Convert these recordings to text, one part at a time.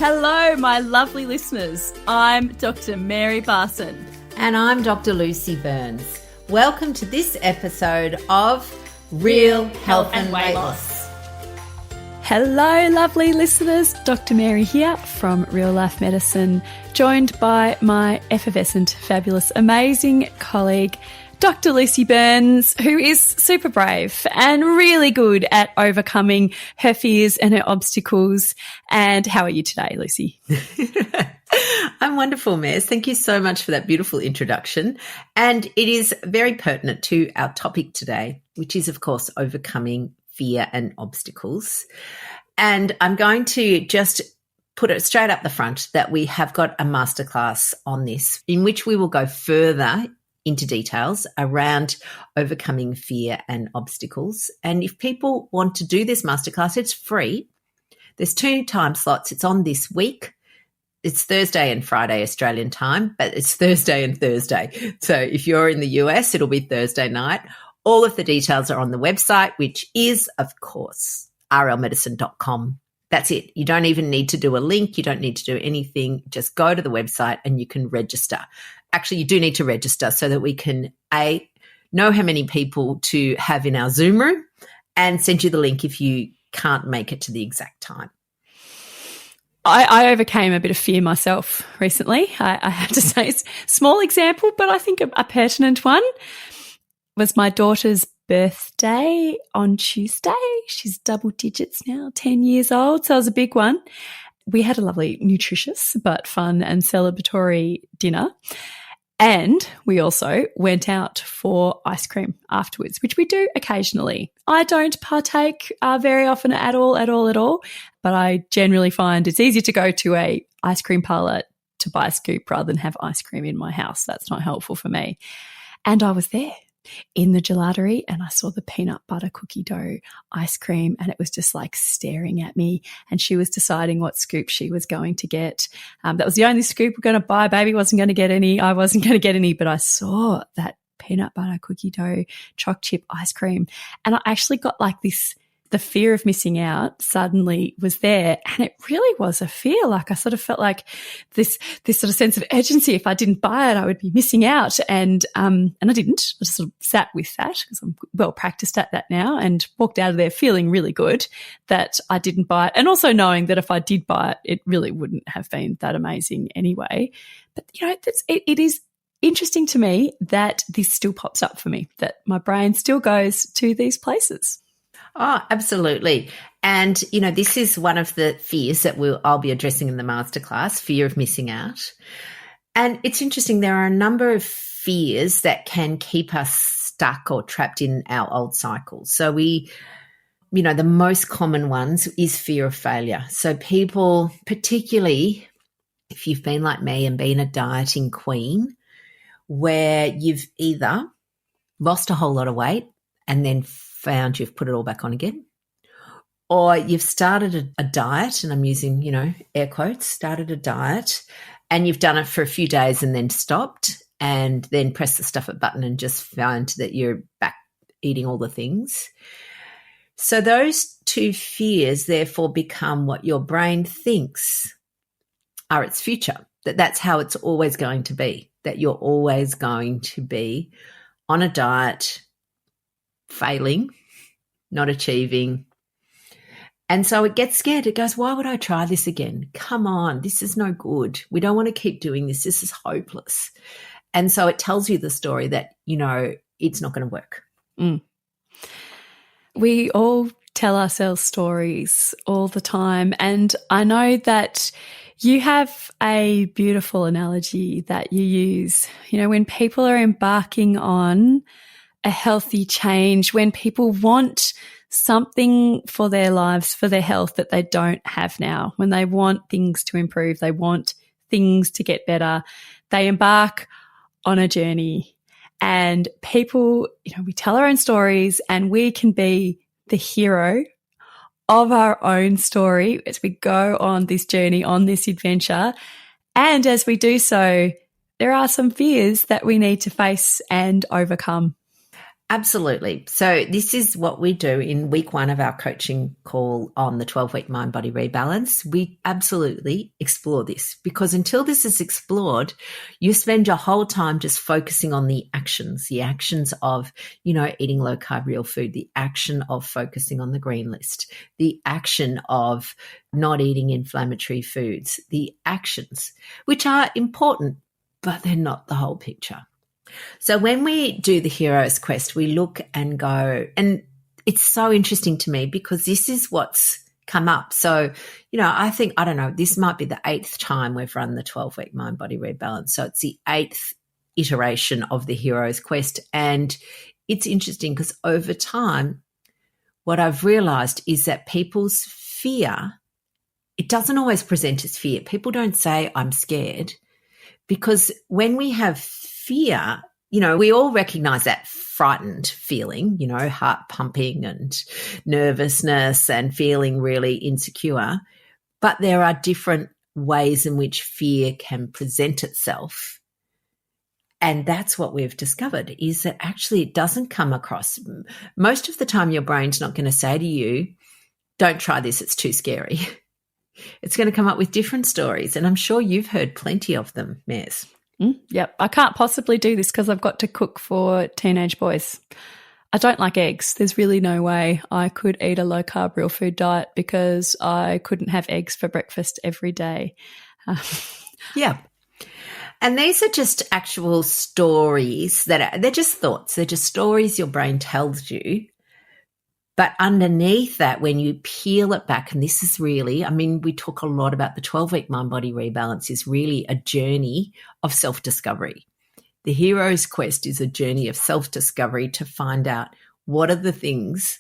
Hello, my lovely listeners. I'm Dr. Mary Barson. And I'm Dr. Lucy Burns. Welcome to this episode of Real Health and Weight Loss. Hello, lovely listeners. Dr. Mary here from Real Life Medicine, joined by my effervescent, fabulous, amazing colleague, Dr. Lucy Burns, who is super brave and really good at overcoming her fears and her obstacles. And how are you today, Lucy? I'm wonderful, Mez. Thank you so much for that beautiful introduction. And it is very pertinent to our topic today, which is, of course, overcoming fear and obstacles. And I'm going to just put it straight up the front that we have got a masterclass on this, in which we will go further into details around overcoming fear and obstacles. And if people want to do this masterclass, it's free. There's 2 time slots. It's on this week. It's Thursday and Friday Australian time, but it's Thursday and Thursday. So if you're in the US, it'll be Thursday night. All of the details are on the website, which is, of course, rlmedicine.com. That's it. You don't even need to do a link. You don't need to do anything. Just go to the website and you can register. Actually, you do need to register so that we can, know how many people to have in our Zoom room and send you the link if you can't make it to the exact time. I overcame a bit of fear myself recently. I have to say, it's a small example, but I think a pertinent one was my daughter's birthday on Tuesday. She's double digits now, 10 years old. So it was a big one. We had a lovely, nutritious but fun and celebratory dinner. And we also went out for ice cream afterwards, which we do occasionally. I don't partake very often at all, but I generally find it's easier to go to a ice cream parlour to buy a scoop rather than have ice cream in my house. That's not helpful for me. And I was there in the gelaterie and I saw the peanut butter cookie dough ice cream and it was just like staring at me, and she was deciding what scoop she was going to get. That was the only scoop we're going to buy. Baby wasn't going to get any. I wasn't going to get any, but I saw that peanut butter cookie dough choc chip ice cream and I actually got like this, the fear of missing out suddenly was there, and it really was a fear. Like I sort of felt like this sort of sense of urgency. If I didn't buy it, I would be missing out. And I didn't. I just sort of sat with that because I'm well practiced at that now, and walked out of there feeling really good that I didn't buy it, and also knowing that if I did buy it, it really wouldn't have been that amazing anyway. But it is interesting to me that this still pops up for me, that my brain still goes to these places. Oh, absolutely. And, this is one of the fears that I'll be addressing in the masterclass, fear of missing out. And it's interesting, there are a number of fears that can keep us stuck or trapped in our old cycles. So the most common ones is fear of failure. So people, particularly if you've been like me and been a dieting queen, where you've either lost a whole lot of weight and then found you've put it all back on again, or you've started a diet, and I'm using, air quotes, started a diet, and you've done it for a few days and then stopped and then pressed the stuff it button and just found that you're back eating all the things. So those 2 fears therefore become what your brain thinks are its future, that's how it's always going to be, that you're always going to be on a diet, failing, not achieving. And so it gets scared. It goes, why would I try this again? Come on, this is no good. We don't want to keep doing this. This is hopeless. And so it tells you the story that, it's not going to work. Mm. We all tell ourselves stories all the time. And I know that you have a beautiful analogy that you use, when people are embarking on a healthy change, when people want something for their lives, for their health that they don't have now, when they want things to improve, they want things to get better, they embark on a journey. And people, we tell our own stories and we can be the hero of our own story as we go on this journey, on this adventure. And as we do so, there are some fears that we need to face and overcome. Absolutely. So this is what we do in week 1 of our coaching call on the 12-week Mind Body Rebalance. We absolutely explore this, because until this is explored, you spend your whole time just focusing on the actions of, eating low carb real food, the action of focusing on the green list, the action of not eating inflammatory foods, the actions, which are important, but they're not the whole picture. So when we do the hero's quest, we look and go, and it's so interesting to me because this is what's come up. So, I think, I don't know, this might be the 8th time we've run the 12-week Mind Body Rebalance. So it's the 8th iteration of the hero's quest. And it's interesting because over time, what I've realized is that people's fear, it doesn't always present as fear. People don't say, I'm scared, because when we have fear, we all recognize that frightened feeling, heart pumping and nervousness and feeling really insecure. But there are different ways in which fear can present itself. And that's what we've discovered, is that actually it doesn't come across. Most of the time, your brain's not going to say to you, don't try this, it's too scary. It's going to come up with different stories. And I'm sure you've heard plenty of them, Mez. Yep. I can't possibly do this because I've got to cook for teenage boys. I don't like eggs. There's really no way I could eat a low carb real food diet because I couldn't have eggs for breakfast every day. Yeah. And these are just actual stories they're just thoughts. They're just stories your brain tells you. But underneath that, when you peel it back, and this is really, we talk a lot about the 12-week Mind Body Rebalance is really a journey of self-discovery. The hero's quest is a journey of self-discovery to find out what are the things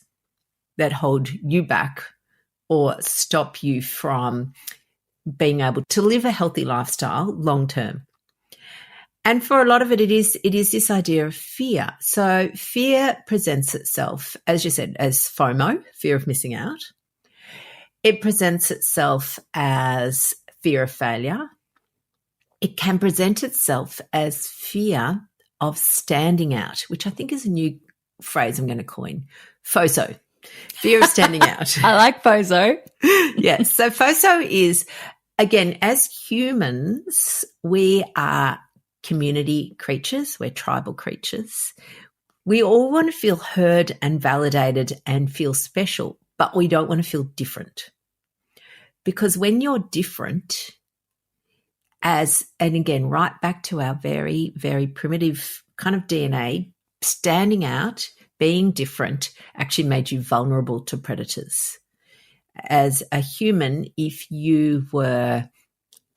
that hold you back or stop you from being able to live a healthy lifestyle long term. And for a lot of it is this idea of fear. So fear presents itself, as you said, as FOMO, fear of missing out. It presents itself as fear of failure. It can present itself as fear of standing out, which I think is a new phrase I'm going to coin, FOSO, fear of standing out. I like FOSO. Yes. So FOSO is, again, as humans, we are community creatures. We're tribal creatures. We all want to feel heard and validated and feel special, but we don't want to feel different. Because when you're different, and again, right back to our very, very primitive kind of DNA, standing out, being different actually made you vulnerable to predators. As a human, if you were,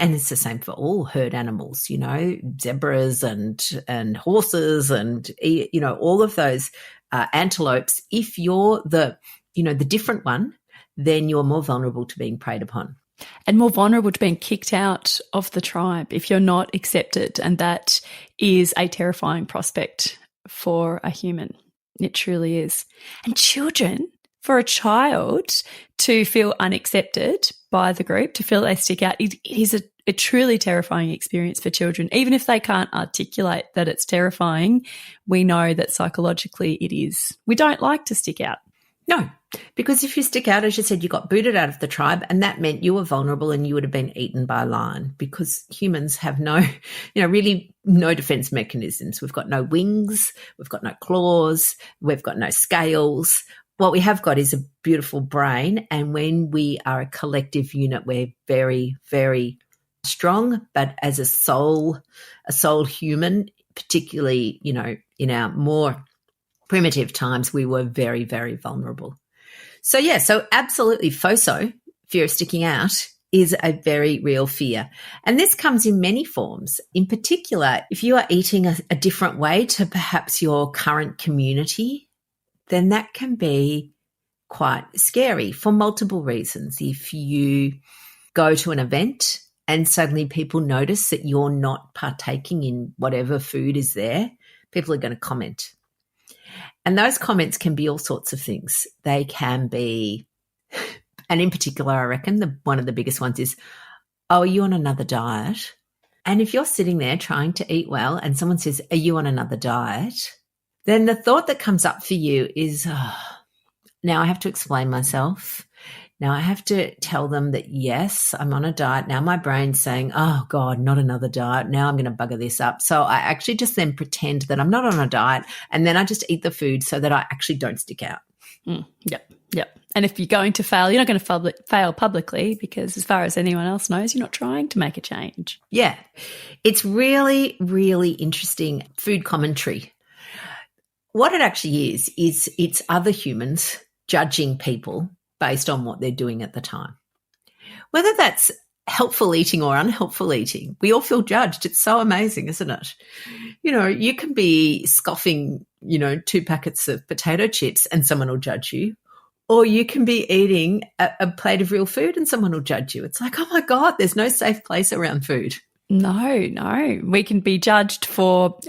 and it's the same for all herd animals, zebras and horses and, all of those antelopes, if you're the different one, then you're more vulnerable to being preyed upon. And more vulnerable to being kicked out of the tribe if you're not accepted. And that is a terrifying prospect for a human. It truly is. And children, for a child to feel unaccepted by the group, to feel they stick out, it is a truly terrifying experience for children. Even if they can't articulate that it's terrifying, we know that psychologically it is. We don't like to stick out. No, because if you stick out, as you said, you got booted out of the tribe, and that meant you were vulnerable and you would have been eaten by a lion, because humans have really no defense mechanisms. We've got no wings, we've got no claws, we've got no scales. What we have got is a beautiful brain, and when we are a collective unit, we're very, very strong. But as a soul human, particularly, in our more primitive times, we were very, very vulnerable. So absolutely, FOSO, fear of sticking out, is a very real fear. And this comes in many forms. In particular, if you are eating a different way to perhaps your current community, then that can be quite scary for multiple reasons. If you go to an event and suddenly people notice that you're not partaking in whatever food is there, people are going to comment. And those comments can be all sorts of things. They can be, and in particular, I reckon one of the biggest ones is, oh, are you on another diet? And if you're sitting there trying to eat well and someone says, are you on another diet? then the thought that comes up for you is, now I have to explain myself. Now I have to tell them that, yes, I'm on a diet. Now my brain's saying, oh, God, not another diet. Now I'm going to bugger this up. So I actually just then pretend that I'm not on a diet, and then I just eat the food so that I actually don't stick out. Yep. And if you're going to fail, you're not going to fail publicly, because as far as anyone else knows, you're not trying to make a change. Yeah. It's really, really interesting food commentary. What it actually is it's other humans judging people based on what they're doing at the time. Whether that's helpful eating or unhelpful eating, we all feel judged. It's so amazing, isn't it? You know, you can be scoffing, 2 packets of potato chips and someone will judge you. Or you can be eating a plate of real food and someone will judge you. It's like, oh my God, there's no safe place around food. No. We can be judged for,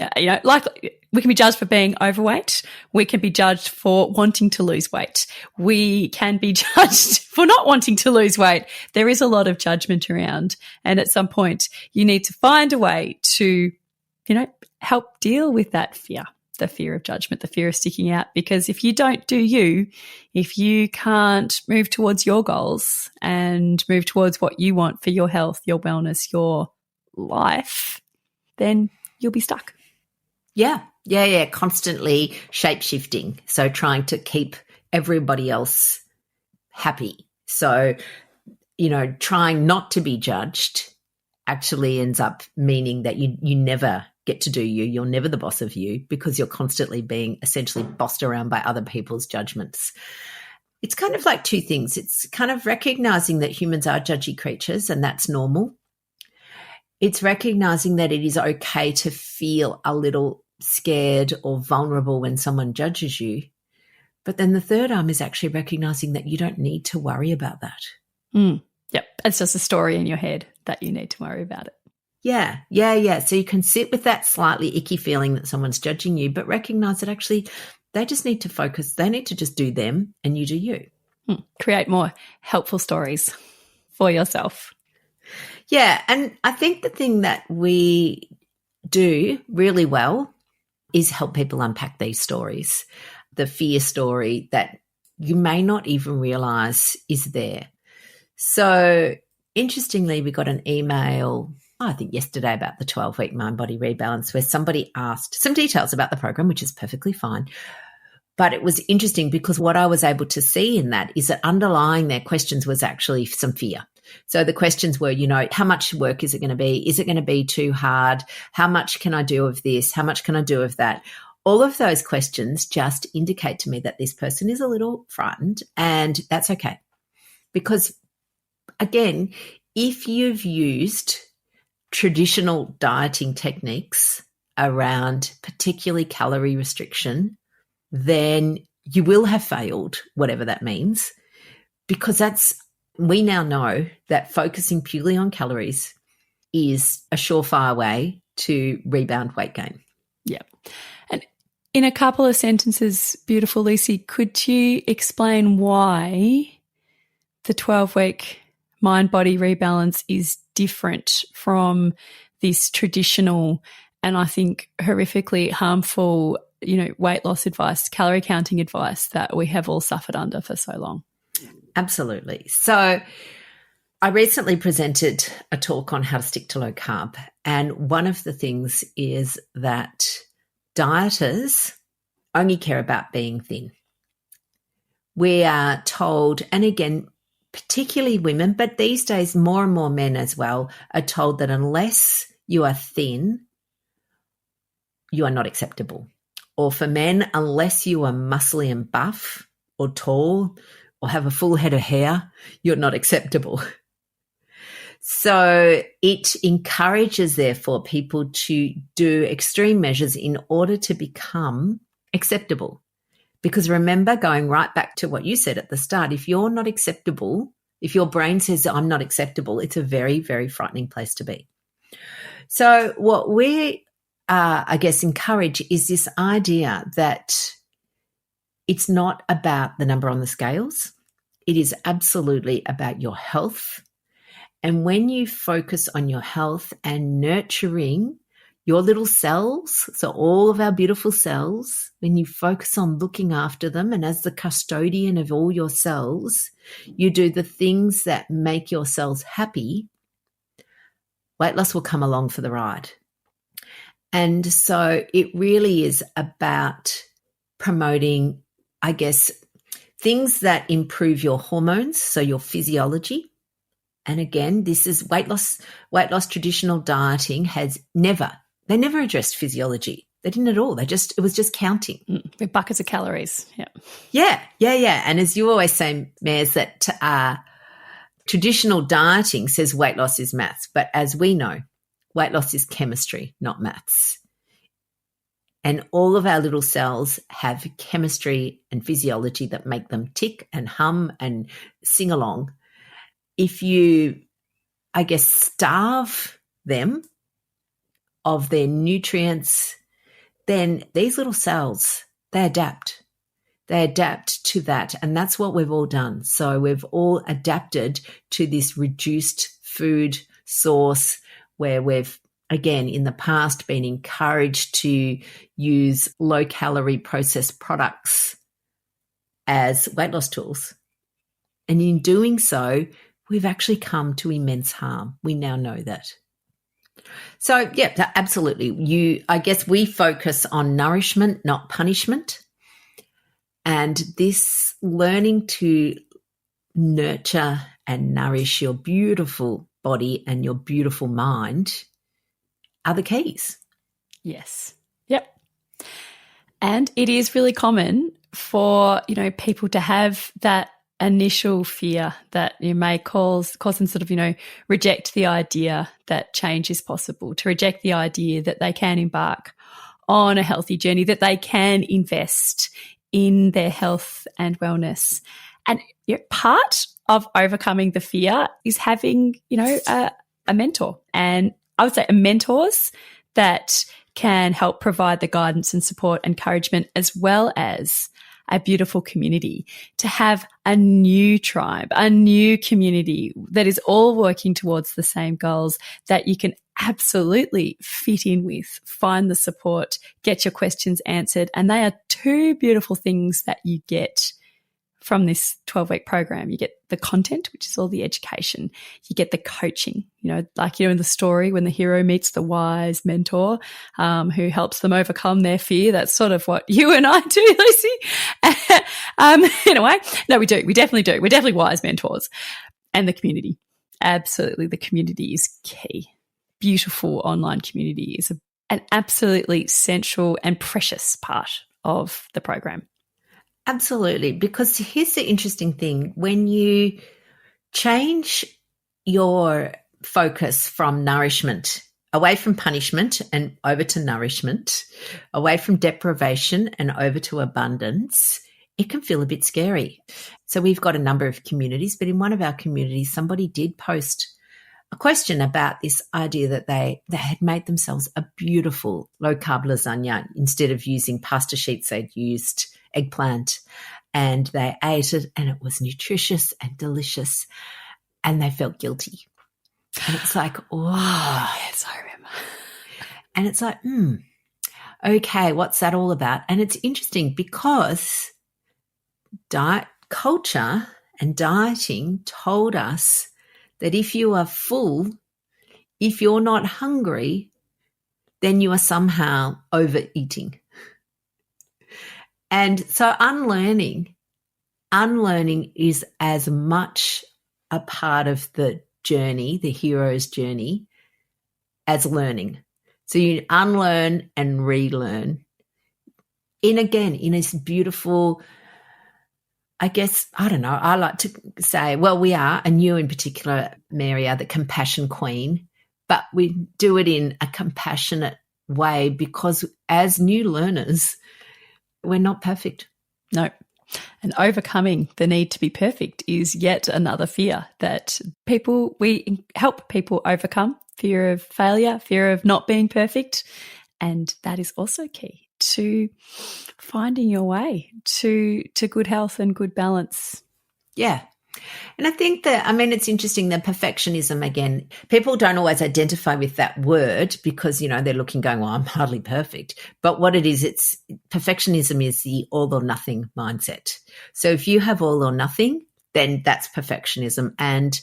we can be judged for being overweight. We can be judged for wanting to lose weight. We can be judged for not wanting to lose weight. There is a lot of judgment around. And at some point, you need to find a way to, help deal with that fear, the fear of judgment, the fear of sticking out. Because if you don't do you, if you can't move towards your goals and move towards what you want for your health, your wellness, your life, then you'll be stuck. Yeah. Constantly shape-shifting. So trying to keep everybody else happy. So, trying not to be judged actually ends up meaning that you never get to do you. You're never the boss of you, because you're constantly being essentially bossed around by other people's judgments. It's kind of like 2 things. It's kind of recognizing that humans are judgy creatures, and that's normal. It's recognizing that it is okay to feel a little scared or vulnerable when someone judges you. But then the third arm is actually recognizing that you don't need to worry about that. Yep. It's just a story in your head that you need to worry about it. Yeah. So you can sit with that slightly icky feeling that someone's judging you, but recognize that actually they just need to focus. They need to just do them and you do you. Create more helpful stories for yourself. Yeah. And I think the thing that we do really well is help people unpack these stories. The fear story that you may not even realize is there. So interestingly, we got an email, I think yesterday, about the 12-week Mind Body Rebalance, where somebody asked some details about the program, which is perfectly fine. But it was interesting because what I was able to see in that is that underlying their questions was actually some fear. So the questions were, how much work is it going to be? Is it going to be too hard? How much can I do of this? How much can I do of that? All of those questions just indicate to me that this person is a little frightened, and that's okay. Because again, if you've used traditional dieting techniques around particularly calorie restriction, then you will have failed, whatever that means, because we now know that focusing purely on calories is a surefire way to rebound weight gain. Yeah. And in a couple of sentences, beautiful Lucy, could you explain why the 12-week Mind Body Rebalance is different from this traditional and I think horrifically harmful, weight loss advice, calorie counting advice that we have all suffered under for so long? Absolutely. So I recently presented a talk on how to stick to low carb. And one of the things is that dieters only care about being thin. We are told, and again, particularly women, but these days more and more men as well, are told that unless you are thin, you are not acceptable. Or for men, unless you are muscly and buff or tall or have a full head of hair, you're not acceptable. So it encourages, therefore, people to do extreme measures in order to become acceptable. Because remember, going right back to what you said at the start, if you're not acceptable, if your brain says I'm not acceptable, it's a very, very frightening place to be. So what we, encourage is this idea that it's not about the number on the scales. It is absolutely about your health. And when you focus on your health and nurturing your little cells, so all of our beautiful cells, when you focus on looking after them and as the custodian of all your cells, you do the things that make your cells happy, weight loss will come along for the ride. And so it really is about promoting, I guess, things that improve your hormones, so your physiology. And again, this is weight loss traditional dieting they never addressed physiology. They didn't at all. It was just counting. With buckets of calories. Yeah. And as you always say, Mares, that traditional dieting says weight loss is maths. But as we know, weight loss is chemistry, not maths. And all of our little cells have chemistry and physiology that make them tick and hum and sing along. If you, I guess, starve them of their nutrients, then these little cells, they adapt. They adapt to that. And that's what we've all done. So we've all adapted to this reduced food source where we've, again, in the past been encouraged to use low-calorie processed products as weight loss tools. And in doing so, we've actually come to immense harm. We now know that. So, yeah, absolutely. I guess we focus on nourishment, not punishment. And this learning to nurture and nourish your beautiful body and your beautiful mind are the keys. Yes. Yep. And it is really common for, people to have that initial fear that you may cause them sort of, reject the idea that change is possible, to reject the idea that they can embark on a healthy journey, that they can invest in their health and wellness. And part of overcoming the fear is having, a mentor. And I would say mentors that can help provide the guidance and support, encouragement, as well as a beautiful community, to have a new tribe, a new community that is all working towards the same goals that you can absolutely fit in with, find the support, get your questions answered. And they are two beautiful things that you get from this 12-week program. You get the content, which is all the education. You get the coaching, like, in the story when the hero meets the wise mentor who helps them overcome their fear. That's sort of what you and I do, Lucy. In a way. No, we do. We definitely do. We're definitely wise mentors. And the community. Absolutely. The community is key. Beautiful online community is an absolutely central and precious part of the program. Absolutely, because here's the interesting thing. When you change your focus from nourishment, away from punishment and over to nourishment, away from deprivation and over to abundance, it can feel a bit scary. So we've got a number of communities, but in one of our communities, somebody did post a question about this idea that they had made themselves a beautiful low-carb lasagna. Instead of using pasta sheets, they'd used eggplant, and they ate it, and it was nutritious and delicious, and they felt guilty. And it's like, oh, yes, I remember. And it's like, okay, what's that all about? And it's interesting because diet culture and dieting told us that if you are full, if you're not hungry, then you are somehow overeating. And so unlearning is as much a part of the journey, the hero's journey, as learning. So you unlearn and relearn in this beautiful, I guess, I don't know, I like to say, well, we are, and you in particular, Mary, are the compassion queen, but we do it in a compassionate way because as new learners, we're not perfect. No. And overcoming the need to be perfect is yet another fear that we help people overcome, fear of failure, fear of not being perfect. And that is also key to finding your way to good health and good balance. Yeah. And I think that, it's interesting that perfectionism, again, people don't always identify with that word because, they're looking going, well, I'm hardly perfect. But what it is, perfectionism is the all or nothing mindset. So if you have all or nothing, then that's perfectionism. And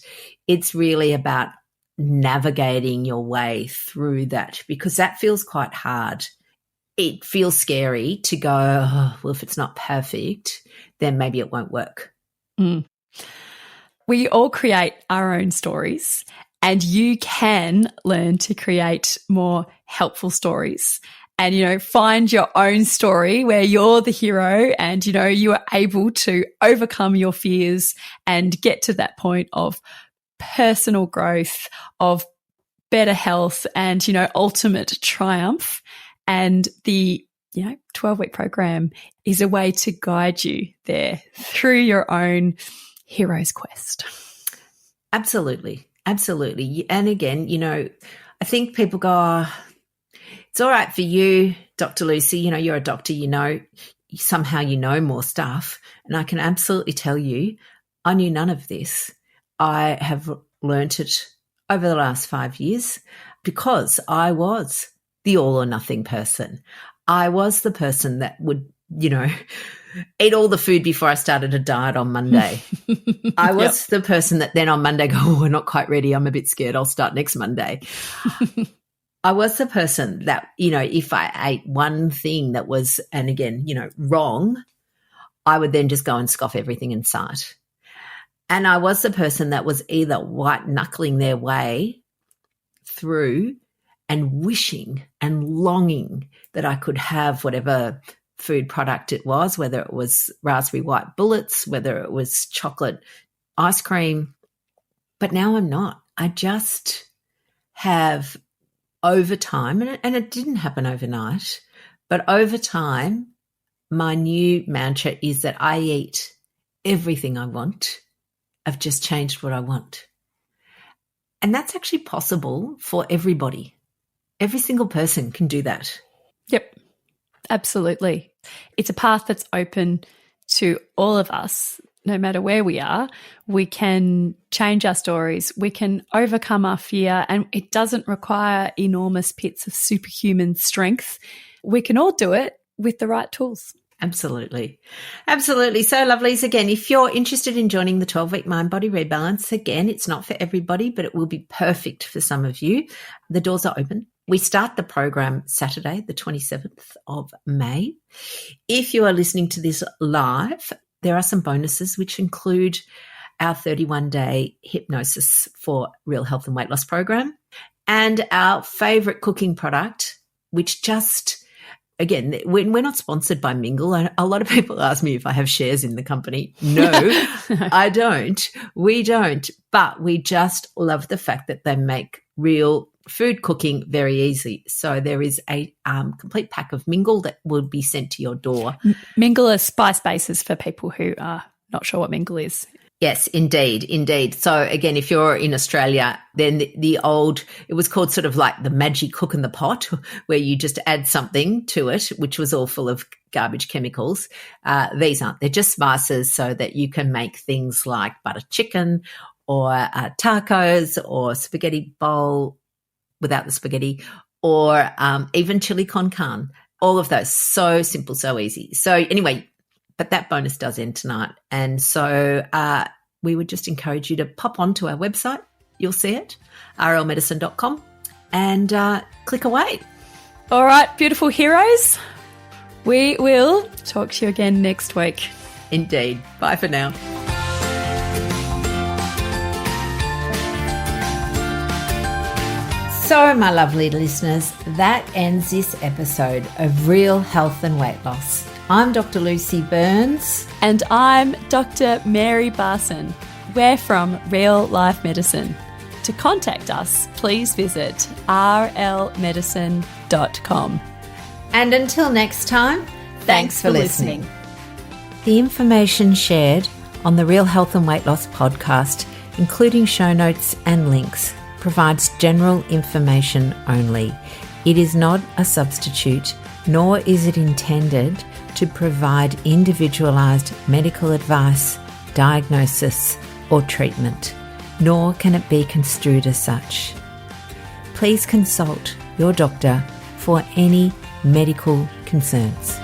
it's really about navigating your way through that, because that feels quite hard. It feels scary to go, oh, well, if it's not perfect, then maybe it won't work. Mm. We all create our own stories, and you can learn to create more helpful stories and, find your own story where you're the hero and, you are able to overcome your fears and get to that point of personal growth, of better health and, ultimate triumph. And the 12-week program is a way to guide you there through your own hero's quest. Absolutely. And again, I think people go, oh, it's all right for you, Dr. Lucy, you're a doctor, somehow you know more stuff. And I can absolutely tell you, I knew none of this. I have learnt it over the last 5 years because I was the all or nothing person. I was the person that would, eat all the food before I started a diet on Monday. I was the person that then on Monday go, oh, we're not quite ready. I'm a bit scared. I'll start next Monday. I was the person that, if I ate one thing that was, and again, wrong, I would then just go and scoff everything in sight. And I was the person that was either white knuckling their way through and wishing and longing that I could have whatever food product it was, whether it was raspberry white bullets, whether it was chocolate ice cream. But now I'm not. I just have over time, and it didn't happen overnight, but over time, my new mantra is that I eat everything I want. I've just changed what I want. And that's actually possible for everybody. Every single person can do that. Yep, absolutely. It's a path that's open to all of us, no matter where we are. We can change our stories. We can overcome our fear, and it doesn't require enormous pits of superhuman strength. We can all do it with the right tools. Absolutely. Absolutely. So, lovelies, again, if you're interested in joining the 12-week Mind Body Rebalance, again, it's not for everybody, but it will be perfect for some of you. The doors are open. We start the program Saturday, the 27th of May. If you are listening to this live, there are some bonuses which include our 31-day hypnosis for real health and weight loss program and our favourite cooking product, which just, again, we're not sponsored by Mingle. A lot of people ask me if I have shares in the company. No, I don't. We don't. But we just love the fact that they make real food cooking very easy. So there is a complete pack of Mingle that will be sent to your door. Mingle is spice bases for people who are not sure what Mingle is. Yes, indeed. So again, if you're in Australia, then the old, it was called sort of like the magic cook in the pot, where you just add something to it, which was all full of garbage chemicals. These aren't. They're just spices so that you can make things like butter chicken or tacos or spaghetti bowl without the spaghetti, or even chili con carne. All of those. So simple, so easy. So anyway, but that bonus does end tonight. And so we would just encourage you to pop onto our website. You'll see it, rlmedicine.com, and click away. All right, beautiful heroes. We will talk to you again next week. Indeed. Bye for now. So, my lovely listeners, that ends this episode of Real Health and Weight Loss. I'm Dr. Lucy Burns. And I'm Dr. Mary Barson. We're from Real Life Medicine. To contact us, please visit rlmedicine.com. And until next time, thanks for listening. The information shared on the Real Health and Weight Loss podcast, including show notes and links, provides general information only. It is not a substitute, nor is it intended to provide individualised medical advice, diagnosis, or treatment, nor can it be construed as such. Please consult your doctor for any medical concerns.